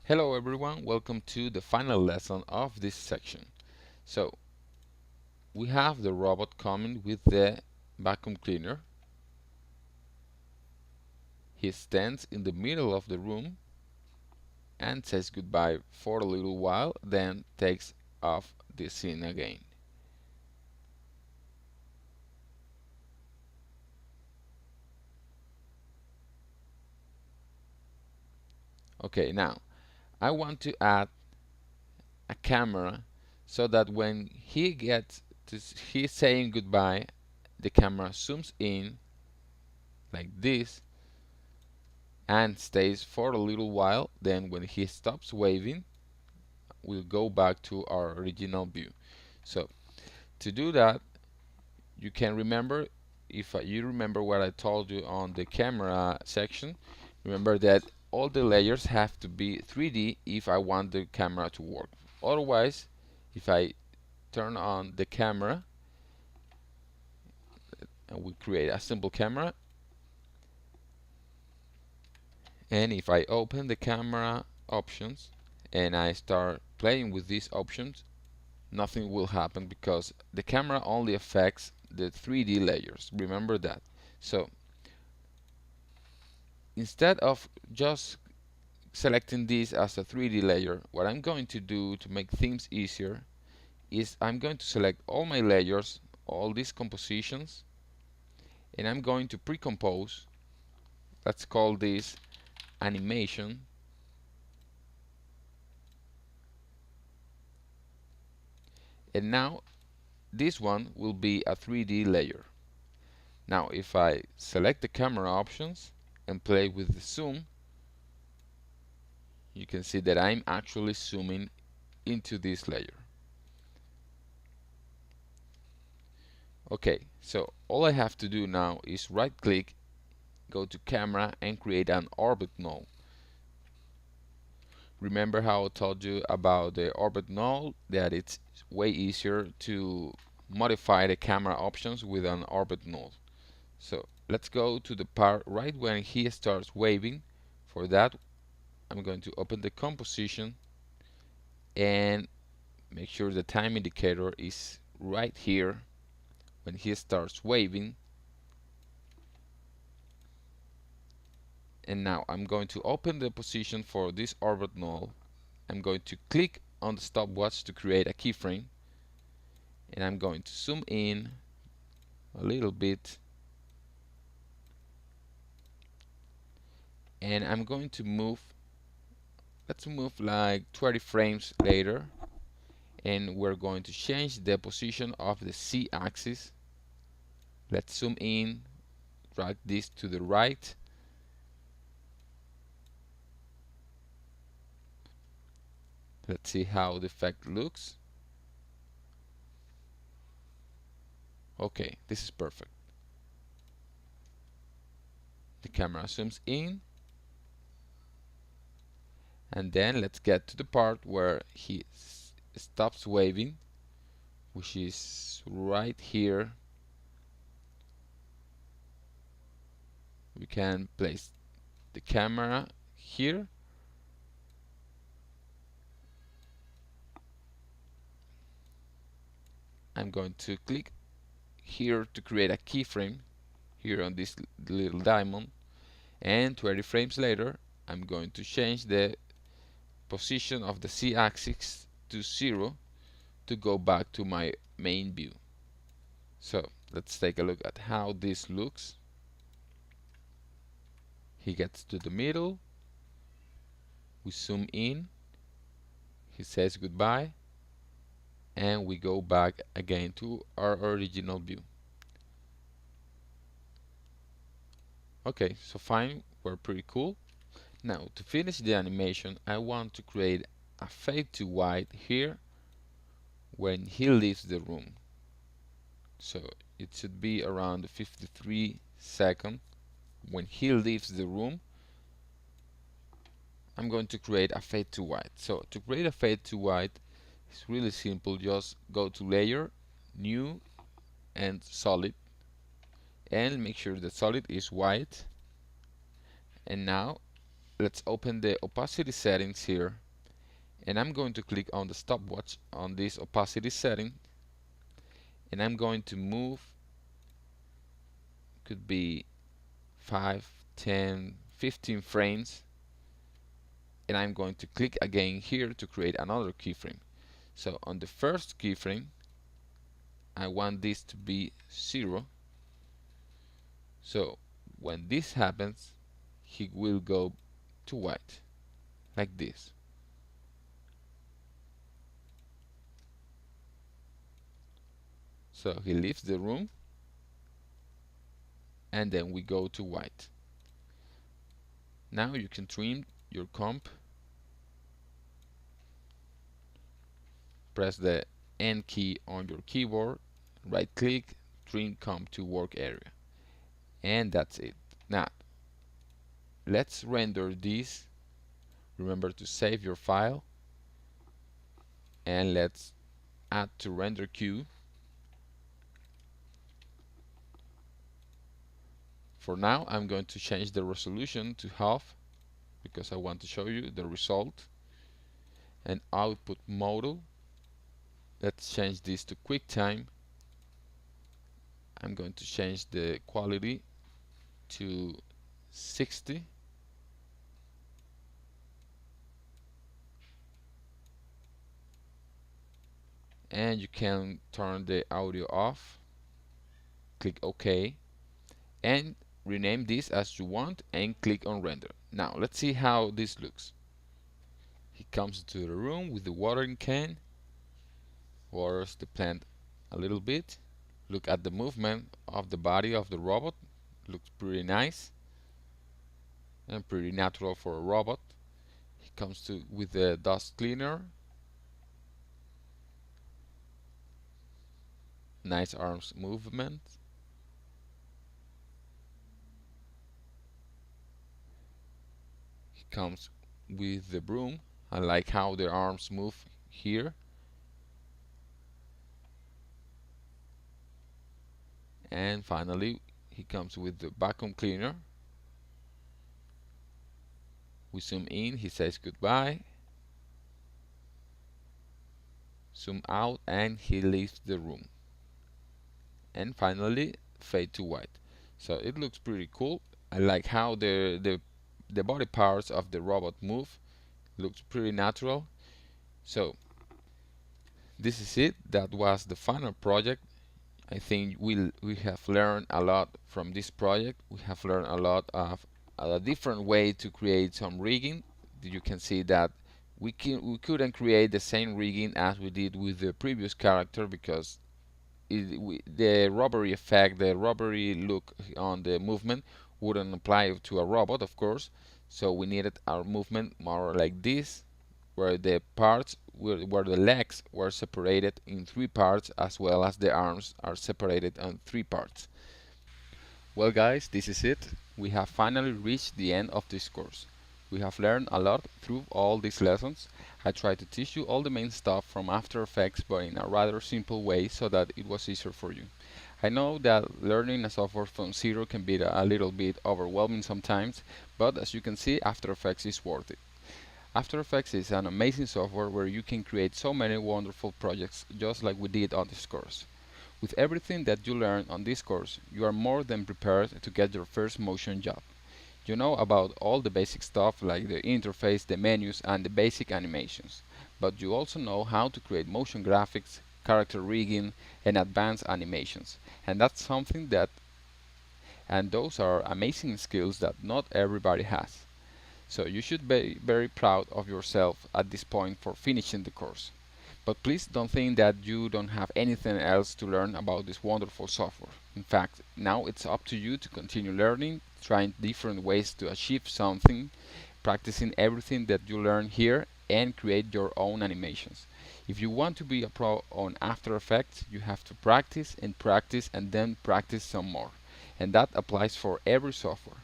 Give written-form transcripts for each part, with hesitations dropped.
Hello everyone, welcome to the final lesson of this section. So, we have the robot coming with the vacuum cleaner. He stands in the middle of the room and says goodbye for a little while, then takes off the scene again. Okay, now I want to add a camera so that when he's saying goodbye, the camera zooms in like this and stays for a little while. Then when he stops waving, we'll go back to our original view. So to do that, you can remember, if you remember what I told you on the camera section, remember that all the layers have to be 3D if I want the camera to work. Otherwise, if I turn on the camera and we create a simple camera, and if I open the camera options and I start playing with these options, nothing will happen because the camera only affects the 3D layers. Remember that. So instead of just selecting this as a 3D layer, what I'm going to do to make things easier is I'm going to select all my layers, all these compositions, and I'm going to pre-compose. Let's call this animation. And now this one will be a 3D layer. Now if I select the camera options and play with the zoom, you can see that I'm actually zooming into this layer. Okay, so all I have to do now is right click, go to camera and create an orbit null. Remember how I told you about the orbit null, that it's way easier to modify the camera options with an orbit null. So let's go to the part right when he starts waving. For that, I'm going to open the composition and make sure the time indicator is right here when he starts waving. And now I'm going to open the position for this orbit null. I'm going to click on the stopwatch to create a keyframe, and I'm going to zoom in a little bit, and I'm going to move, let's move like 20 frames later, and we're going to change the position of the Z-axis. Let's zoom in, drag this to the right, let's see how the effect looks. Okay, this is perfect. The camera zooms in, and then let's get to the part where he stops waving, which is right here. We can place the camera here, I'm going to click here to create a keyframe here on this little diamond, and 20 frames later I'm going to change the position of the Z-axis to 0 to go back to my main view. So let's take a look at how this looks. He gets to the middle, we zoom in, he says goodbye, and we go back again to our original view. Okay, so fine, we're pretty cool. Now to finish the animation, I want to create a fade to white here when he leaves the room. So it should be around 53 seconds. When he leaves the room, I'm going to create a fade to white. So to create a fade to white, it's really simple. Just go to layer, new, and solid, and make sure the solid is white. And now let's open the opacity settings here, and I'm going to click on the stopwatch on this opacity setting, and I'm going to move, could be 5, 10, 15 frames, and I'm going to click again here to create another keyframe. So on the first keyframe, I want this to be 0. So when this happens, he will go to white, like this. So he leaves the room, and then we go to white. Now you can trim your comp. Press the N key on your keyboard, right click, trim comp to work area, and that's it. Now let's render this. Remember to save your file, and let's add to render queue. For now, I'm going to change the resolution to half because I want to show you the result. And output model, let's change this to QuickTime. I'm going to change the quality to 60. And you can turn the audio off. Click OK. And rename this as you want and click on render. Now let's see how this looks. He comes to the room with the watering can, waters the plant a little bit. Look at the movement of the body of the robot. Looks pretty nice and pretty natural for a robot. He comes to with the dust cleaner. Nice arms movement. He comes with the broom. I like how the arms move here. And finally, he comes with the vacuum cleaner. We zoom in, he says goodbye. Zoom out, and he leaves the room. And finally, fade to white. So it looks pretty cool. I like how the body parts of the robot move. Looks pretty natural. So this is it. That was the final project. I think we have learned a lot from this project. We have learned a lot of a different way to create some rigging. You can see that we couldn't create the same rigging as we did with the previous character because the rubbery effect, the rubbery look on the movement wouldn't apply to a robot, of course. So we needed our movement more like this, where the parts where the legs were separated in 3 parts, as well as the arms are separated in 3 parts. Well guys, this is it. We have finally reached the end of this course. We have learned a lot through all these lessons. I tried to teach you all the main stuff from After Effects, but in a rather simple way so that it was easier for you. I know that learning a software from zero can be a little bit overwhelming sometimes, but as you can see, After Effects is worth it. After Effects is an amazing software where you can create so many wonderful projects just like we did on this course. With everything that you learned on this course, you are more than prepared to get your first motion job. You know about all the basic stuff like the interface, the menus, and the basic animations. But you also know how to create motion graphics, character rigging, and advanced animations. And that's something that, and those are amazing skills that not everybody has. So you should be very proud of yourself at this point for finishing the course. But please don't think that you don't have anything else to learn about this wonderful software. In fact, now it's up to you to continue learning, trying different ways to achieve something, practicing everything that you learn here, and create your own animations. If you want to be a pro on After Effects, you have to practice and then practice some more. And that applies for every software.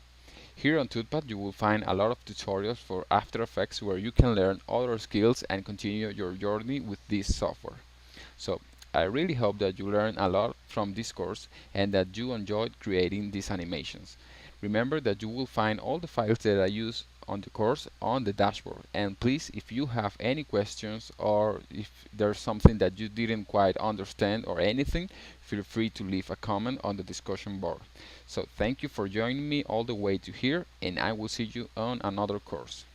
Here on TubePad you will find a lot of tutorials for After Effects where you can learn other skills and continue your journey with this software. So I really hope that you learned a lot from this course and that you enjoyed creating these animations. Remember that you will find all the files that I use on the course on the dashboard. And please, if you have any questions or if there's something that you didn't quite understand or anything, feel free to leave a comment on the discussion board. So thank you for joining me all the way to here, and I will see you on another course.